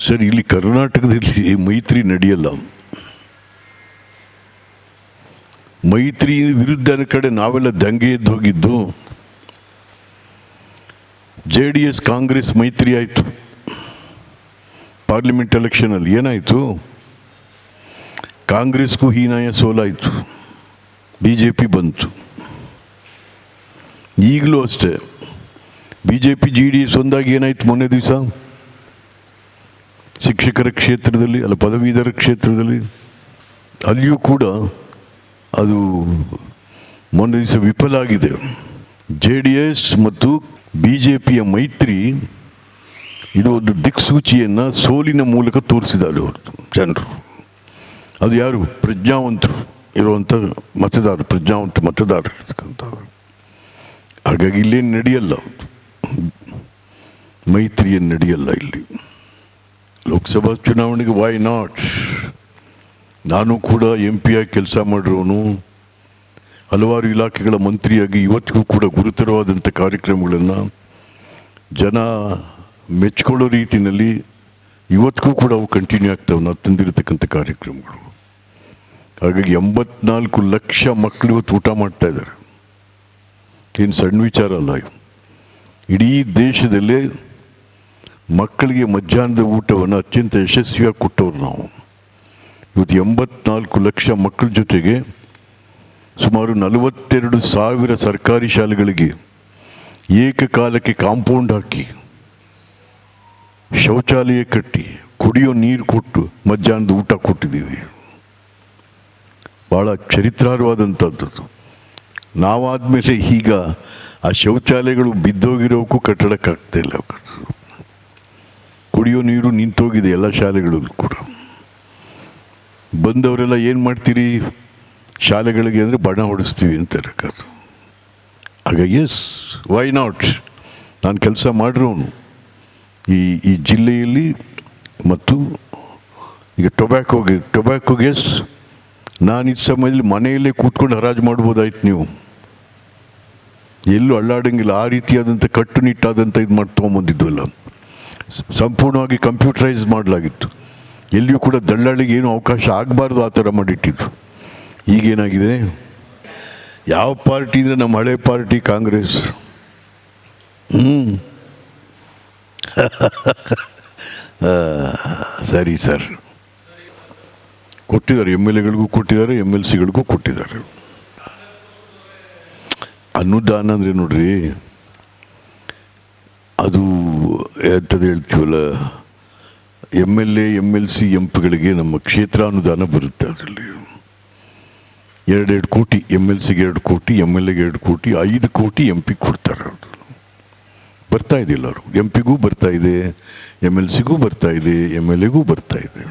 Sir, ಇಲ್ಲಿ ಕರ್ನಾಟಕದಲ್ಲಿ ಮೈತ್ರಿ ನಡೆಯಲ್ಲ. ಮೈತ್ರಿ ವಿರುದ್ಧನ ಕಡೆ ನಾವೆಲ್ಲ ದಂಗೆ ಎದ್ದು ಹೋಗಿದ್ದು. JDS ಕಾಂಗ್ರೆಸ್ ಮೈತ್ರಿ ಆಯಿತು. ಪಾರ್ಲಿಮೆಂಟ್ ಎಲೆಕ್ಷನಲ್ಲಿ ಏನಾಯಿತು? ಕಾಂಗ್ರೆಸ್ಗೂ ಹೀನಾಯ ಸೋಲಾಯಿತು, BJP ಬಂತು. ಈಗಲೂ ಅಷ್ಟೇ BJP JDS ಒಂದಾಗಿ ಏನಾಯಿತು ಮೊನ್ನೆ ದಿವಸ? ಶಿಕ್ಷಕರ ಕ್ಷೇತ್ರದಲ್ಲಿ, ಅಲ್ಲ ಪದವೀಧರ ಕ್ಷೇತ್ರದಲ್ಲಿ, ಅಲ್ಲಿಯೂ ಕೂಡ ಅದು ಮೊನ್ನೆ ದಿವಸ ವಿಫಲ ಆಗಿದೆ. JDS ಮತ್ತು BJPಯ ಮೈತ್ರಿ ಇದು ಒಂದು ದಿಕ್ಸೂಚಿಯನ್ನು ಸೋಲಿನ ಮೂಲಕ ತೋರಿಸಿದ್ದಾರೆ ಹೊರತು ಜನರು. ಅದು ಯಾರು? ಪ್ರಜ್ಞಾವಂತರು ಇರುವಂಥ ಮತದಾರರು, ಪ್ರಜ್ಞಾವಂತ ಮತದಾರರು ಇರ್ತಕ್ಕಂಥವ್ರು. ಹಾಗಾಗಿ ಇಲ್ಲೇನು ನಡೆಯಲ್ಲ, ಮೈತ್ರಿಯನ್ನು ನಡೆಯಲ್ಲ ಇಲ್ಲಿ. ಲೋಕಸಭಾ ಚುನಾವಣೆಗೆ ವೈ ನಾಟ್? ನಾನು ಕೂಡ MP ಆಗಿ ಕೆಲಸ ಮಾಡಿರೋನು, ಹಲವಾರು ಇಲಾಖೆಗಳ ಮಂತ್ರಿಯಾಗಿ ಇವತ್ತಿಗೂ ಕೂಡ ಗುರುತರವಾದಂಥ ಕಾರ್ಯಕ್ರಮಗಳನ್ನು ಜನ ಮೆಚ್ಕೊಳ್ಳೋ ರೀತಿಯಲ್ಲಿ ಇವತ್ತಿಗೂ ಕೂಡ ಅವು ಕಂಟಿನ್ಯೂ ಆಗ್ತವೆ, ನಾವು ತಂದಿರತಕ್ಕಂಥ ಕಾರ್ಯಕ್ರಮಗಳು. ಹಾಗಾಗಿ 84 ಲಕ್ಷ ಮಕ್ಕಳು ಇವತ್ತು ಊಟ ಮಾಡ್ತಾ ಇದ್ದಾರೆ. ಏನು ಸಣ್ಣ ವಿಚಾರ ಅಲ್ಲ. ಇಡೀ ದೇಶದಲ್ಲೇ ಮಕ್ಕಳಿಗೆ ಮಧ್ಯಾಹ್ನದ ಊಟವನ್ನು ಅತ್ಯಂತ ಯಶಸ್ವಿಯಾಗಿ ಕೊಟ್ಟವ್ರು ನಾವು. ಇವತ್ತು 84 ಲಕ್ಷ ಮಕ್ಕಳ ಜೊತೆಗೆ ಸುಮಾರು 42,000 ಸರ್ಕಾರಿ ಶಾಲೆಗಳಿಗೆ ಏಕಕಾಲಕ್ಕೆ ಕಾಂಪೌಂಡ್ ಹಾಕಿ, ಶೌಚಾಲಯ ಕಟ್ಟಿ, ಕುಡಿಯೋ ನೀರು ಕೊಟ್ಟು ಮಧ್ಯಾಹ್ನದ ಊಟ ಕೊಟ್ಟಿದ್ದೀವಿ. ಭಾಳ ಚರಿತ್ರಾರ್ಹವಾದಂಥದ್ದು. ನಾವಾದಮೇಲೆ ಈಗ ಆ ಶೌಚಾಲಯಗಳು ಬಿದ್ದೋಗಿರೋಕ್ಕೂ ಕಟ್ಟಡಕ್ಕಾಗ್ತಾಯಿಲ್ಲ. ಕುಡಿಯೋ ನೀರು ನಿಂತೋಗಿದೆ ಎಲ್ಲ ಶಾಲೆಗಳಲ್ಲೂ ಕೂಡ. ಬಂದವರೆಲ್ಲ ಏನು ಮಾಡ್ತೀರಿ ಶಾಲೆಗಳಿಗೆ ಅಂದರೆ ಬಣ್ಣ ಹೊಡಿಸ್ತೀವಿ ಅಂತಾರೆ. ಹಾಗಾಗಿ ಎಸ್, ವೈ ನಾಟ್? ನಾನು ಕೆಲಸ ಮಾಡಿರೋನು ಈ ಜಿಲ್ಲೆಯಲ್ಲಿ. ಮತ್ತು ಈಗ ಟೊಬ್ಯಾಕೋಗೆ ನಾನು ಈ ಸಮಯದಲ್ಲಿ ಮನೆಯಲ್ಲೇ ಕೂತ್ಕೊಂಡು ಹರಾಜು ಮಾಡ್ಬೋದಾಯ್ತು. ನೀವು ಎಲ್ಲೂ ಅಳ್ಳಾಡಂಗಿಲ್ಲ. ಆ ರೀತಿಯಾದಂಥ ಕಟ್ಟುನಿಟ್ಟಾದಂಥ ಇದು ಮಾಡಿ ತೊಗೊಂಬಂದಿದ್ವಲ್ಲ, ಸಂಪೂರ್ಣವಾಗಿ ಕಂಪ್ಯೂಟರೈಸ್ ಮಾಡಲಾಗಿತ್ತು. ಎಲ್ಲಿಯೂ ಕೂಡ ದಳ್ಳಾಳಿಗೆ ಏನೂ ಅವಕಾಶ ಆಗಬಾರ್ದು, ಆ ಥರ ಮಾಡಿಟ್ಟಿದ್ರು. ಈಗೇನಾಗಿದೆ? ಯಾವ ಪಾರ್ಟಿ ಅಂದರೆ ನಮ್ಮ ಹಳೆ ಪಾರ್ಟಿ ಕಾಂಗ್ರೆಸ್. ಸರಿ ಸರ್, ಕೊಟ್ಟಿದ್ದಾರೆ. MLAಗಳಿಗೂ ಕೊಟ್ಟಿದ್ದಾರೆ, MLCಗಳಿಗೂ ಕೊಟ್ಟಿದ್ದಾರೆ. ಅನುದಾನ ಅಂದರೆ ನೋಡ್ರಿ, ಅದು ಎಂಥದ್ದು ಹೇಳ್ತೀವಲ್ಲ, MLA MLC MP ಗಳಿಗೆ ನಮ್ಮ ಕ್ಷೇತ್ರಾನುದಾನ ಬರುತ್ತೆ. ಅದರಲ್ಲಿ 2 ಕೋಟಿ, MLCಗೆ 2 ಕೋಟಿ, MLAಗೆ 2 ಕೋಟಿ, 5 ಕೋಟಿ MP ಕೊಡ್ತಾರೆ. ಅವರು ಬರ್ತಾ ಇದೆ. ಎಲ್ಲರೂ MPಗೂ ಬರ್ತಾ ಇದೆ, MLCಗೂ ಬರ್ತಾ ಇದೆ, MLAಗೂ ಬರ್ತಾ ಇದೆ.